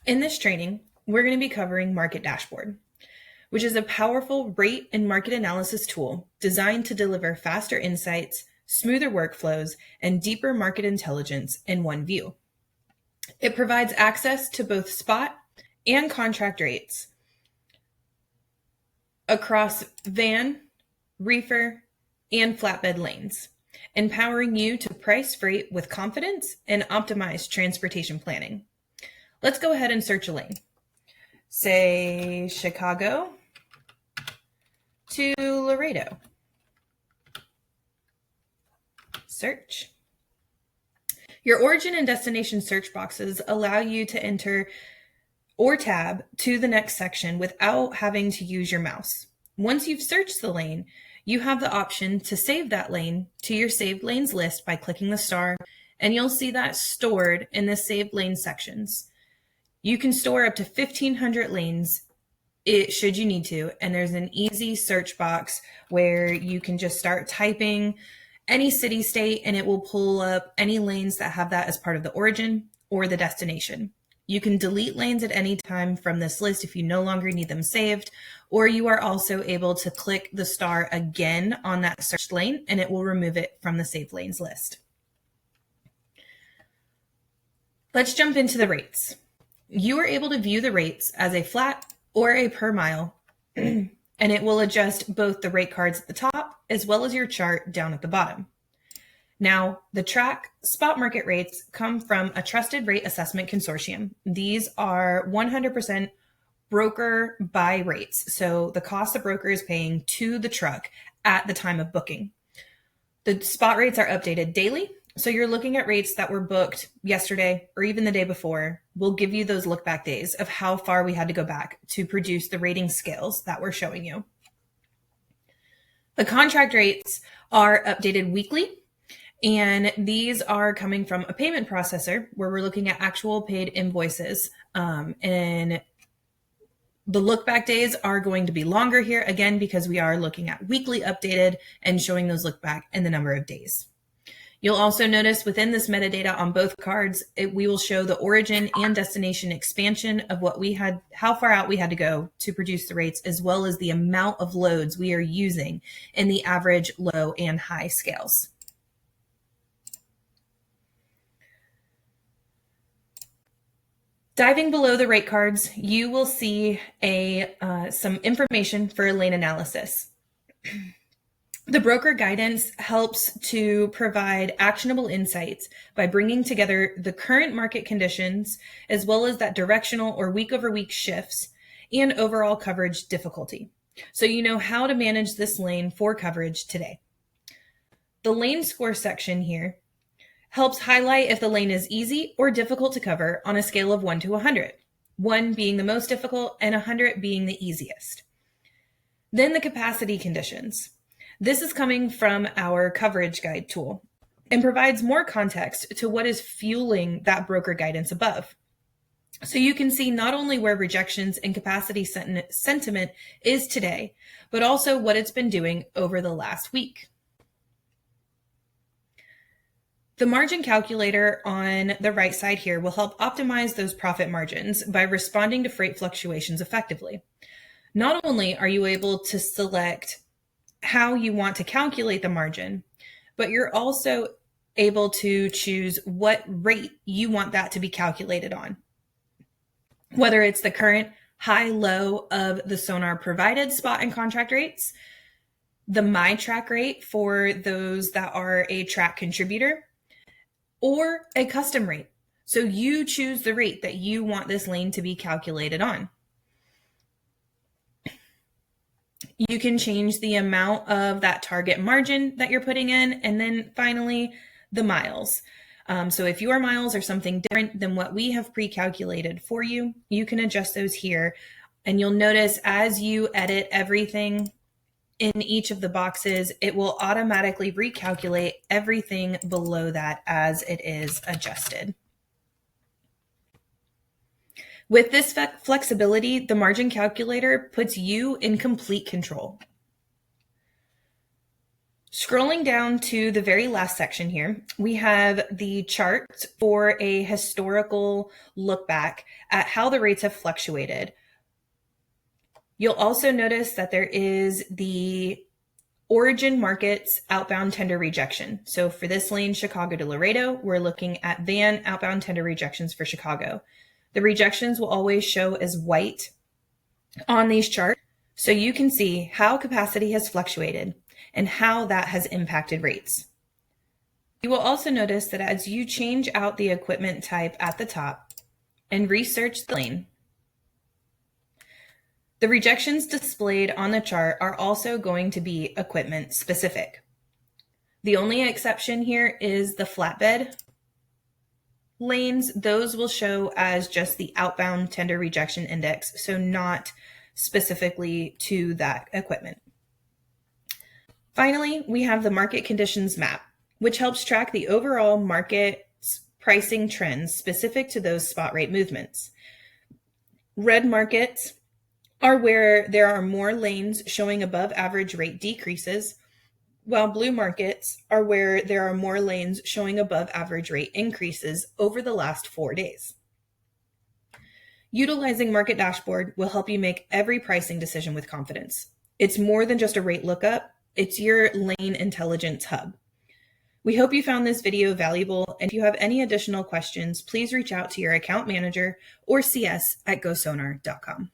In this training, we're going to be covering Market Dashboard, which is a powerful rate and market analysis tool designed to deliver faster insights, smoother workflows, and deeper market intelligence in one view. It provides access to both spot and contract rates across van, reefer, and flatbed lanes, empowering you to price freight with confidence and optimize transportation planning. Let's go ahead and search a lane. Say Chicago to Laredo. Search. Your origin and destination search boxes allow you to enter or tab to the next section without having to use your mouse. Once you've searched the lane, you have the option to save that lane to your saved lanes list by clicking the star, and you'll see that stored in the saved lane sections. You can store up to 1,500 lanes should you need to, and there's an easy search box where you can just start typing any city, state, and it will pull up any lanes that have that as part of the origin or the destination. You can delete lanes at any time from this list if you no longer need them saved, or you are also able to click the star again on that searched lane and it will remove it from the saved lanes list. Let's jump into the rates. You are able to view the rates as a flat or a per mile, and it will adjust both the rate cards at the top as well as your chart down at the bottom. Now, the track spot market rates come from a trusted rate assessment consortium. These are 100% broker buy rates, so the cost the broker is paying to the truck at the time of booking. The spot rates are updated daily, so you're looking at rates that were booked yesterday or even the day before. We'll give you those look back days of how far we had to go back to produce the rating scales that we're showing you. The contract rates are updated weekly, and these are coming from a payment processor where we're looking at actual paid invoices. And the look back days are going to be longer here, again, because we are looking at weekly updated and showing those look back and the number of days. You'll also notice within this metadata on both cards, we will show the origin and destination expansion of what we had, how far out we had to go to produce the rates, as well as the amount of loads we are using in the average, low, and high scales. Diving below the rate cards, you will see some information for lane analysis. The broker guidance helps to provide actionable insights by bringing together the current market conditions, as well as that directional or week over week shifts and overall coverage difficulty. So you know how to manage this lane for coverage today. The lane score section here helps highlight if the lane is easy or difficult to cover on a scale of 1 to 100, 1 being the most difficult and 100 being the easiest. Then the capacity conditions. This is coming from our coverage guide tool and provides more context to what is fueling that broker guidance above. So you can see not only where rejections and capacity sentiment is today, but also what it's been doing over the last week. The margin calculator on the right side here will help optimize those profit margins by responding to freight fluctuations effectively. Not only are you able to select how you want to calculate the margin, but you're also able to choose what rate you want that to be calculated on. Whether it's the current high-low of the SONAR provided spot and contract rates, the my track rate for those that are a track contributor, or a custom rate. So you choose the rate that you want this lane to be calculated on. You can change the amount of that target margin that you're putting in, and then finally the miles. So if your miles are something different than what we have pre-calculated for you, you can adjust those here. And you'll notice as you edit everything in each of the boxes, it will automatically recalculate everything below that as it is adjusted. With this flexibility, the margin calculator puts you in complete control. Scrolling down to the very last section here, we have the chart for a historical look back at how the rates have fluctuated. You'll also notice that there is the origin markets outbound tender rejection. So for this lane, Chicago to Laredo, we're looking at van outbound tender rejections for Chicago. The rejections will always show as white on these charts, so you can see how capacity has fluctuated and how that has impacted rates. You will also notice that as you change out the equipment type at the top and research the lane, the rejections displayed on the chart are also going to be equipment specific. The only exception here is the flatbed lanes. Those will show as just the outbound tender rejection index, so not specifically to that equipment. Finally, we have the market conditions map, which helps track the overall market pricing trends specific to those spot rate movements. Red markets are where there are more lanes showing above average rate decreases, while blue markets are where there are more lanes showing above average rate increases over the last 4 days. Utilizing Market Dashboard will help you make every pricing decision with confidence. It's more than just a rate lookup, it's your lane intelligence hub. We hope you found this video valuable, and if you have any additional questions, please reach out to your account manager or see us at gosonar.com.